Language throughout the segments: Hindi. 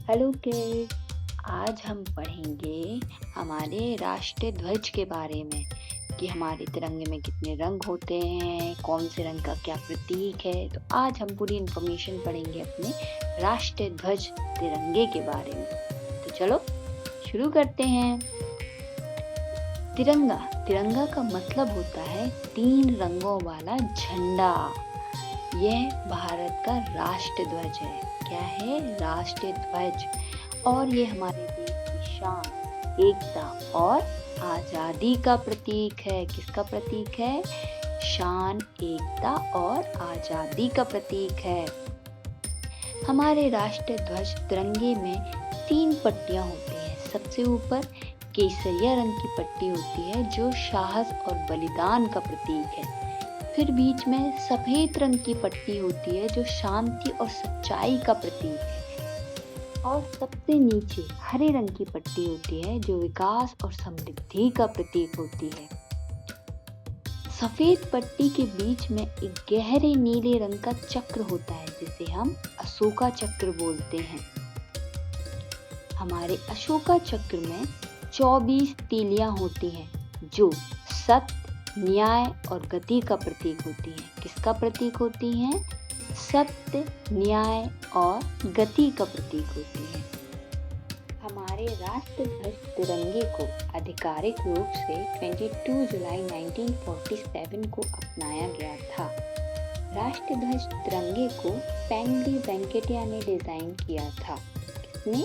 Hello kids. आज हम पढ़ेंगे हमारे राष्ट्रीय ध्वज के बारे में कि हमारे तिरंगे में कितने रंग होते हैं, कौन से रंग का क्या प्रतीक है। तो आज हम पूरी इन्फॉर्मेशन पढ़ेंगे अपने राष्ट्रीय ध्वज तिरंगे के बारे में। तो चलो शुरू करते हैं। तिरंगा तिरंगा का मतलब होता है 3 रंगों वाला झंडा। यह भारत का राष्ट्रीय ध्वज है। क्या है? राष्ट्रीय ध्वज। और ये हमारे देश की शान, एकता और आजादी का प्रतीक है। किसका प्रतीक है? शान, एकता और आजादी का प्रतीक है। हमारे राष्ट्रीय ध्वज तिरंगे में 3 पट्टियां होती हैं। सबसे ऊपर केसरिया रंग की पट्टी होती है जो साहस और बलिदान का प्रतीक है। फिर बीच में सफेद रंग की पट्टी होती है जो शांति और सच्चाई का प्रतीक है। और सबसे नीचे हरे रंग की पट्टी होती है जो विकास और समृद्धि का प्रतीक होती है। सफेद पट्टी के बीच में एक गहरे नीले रंग का चक्र होता है जिसे हम अशोका चक्र बोलते हैं। हमारे अशोका चक्र में 24 तीलियां होती हैं जो सत्य, न्याय और गति का प्रतीक होती हैं। किसका प्रतीक होती हैं? सत्य, न्याय और गति का प्रतीक होती हैं। हमारे राष्ट्रीय ध्वज तिरंगे को आधिकारिक रूप से 22 जुलाई 1947 को अपनाया गया था। राष्ट्रीय ध्वज तिरंगे को पेंगली वेंकटिया ने डिजाइन किया था। किसने?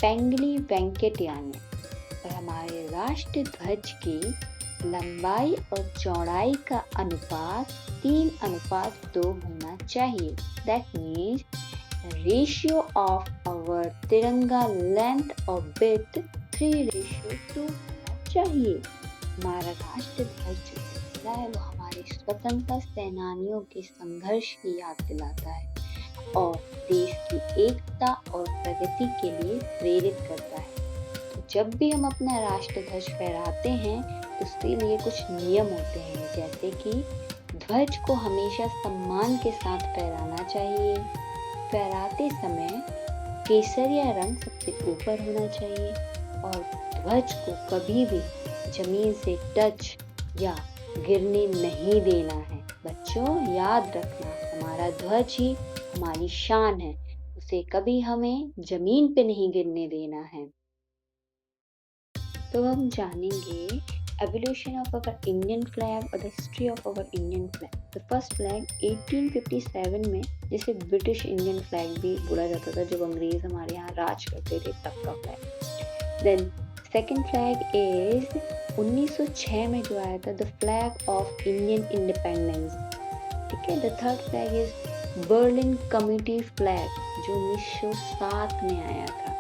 पेंगली वेंकटिया ने। और हमारे राष्ट्रीय ध्वज की लंबाई और चौड़ाई का अनुपात 3:2 होना चाहिए। That means ratio of our तिरंगा length और width 3:2 होना चाहिए। हमारा राष्ट्रीय ध्वज जो होता है वो हमारे स्वतंत्रता सेनानियों के संघर्ष की याद दिलाता है और देश की एकता और प्रगति के लिए प्रेरित करता है। तो जब भी हम अपना राष्ट्रीय ध्वज फहराते हैं तो उसके लिए कुछ नियम होते हैं, जैसे कि ध्वज को हमेशा सम्मान के साथ फहराना चाहिए। फहराते समय केसरिया रंग सबसे ऊपर होना चाहिए और ध्वज को कभी भी जमीन से टच या गिरने नहीं देना है। बच्चों याद रखना, हमारा ध्वज ही हमारी शान है, उसे कभी हमें जमीन पे नहीं गिरने देना है। तो हम जानेंगे evolution of our Indian flag और the history of our Indian flag. The first flag 1857 में, जिसे ब्रिटिश इंडियन फ्लैग भी बोला जाता था जब अंग्रेज हमारे यहाँ राज करते थे, तब का flag. Then second flag is 1906 में जो आया था, the flag of Indian independence. ठीक है। The third flag is Berlin community flag जो 1907 में आया था।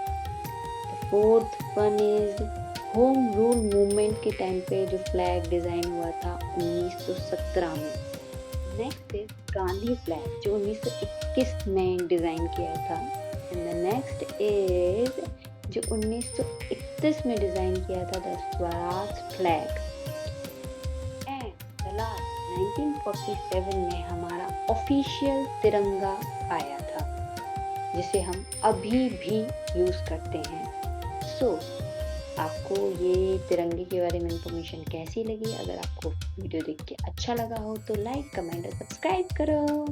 The fourth one is home rule movement के टाइम पे जो फ्लैग डिजाइन हुआ था 1917 में। नेक्स्ट इज गांधी फ्लैग जो 1921 में डिजाइन किया था। एंड द नेक्स्ट इज जो 1931 में डिजाइन किया था, the Swaraj flag. And the last 1947 में हमारा ऑफिशियल तिरंगा आया था जिसे हम अभी भी यूज करते हैं। सो आपको ये तिरंगे के बारे में इंफॉर्मेशन कैसी लगी? अगर आपको वीडियो देख के अच्छा लगा हो तो लाइक, कमेंट और सब्सक्राइब करो।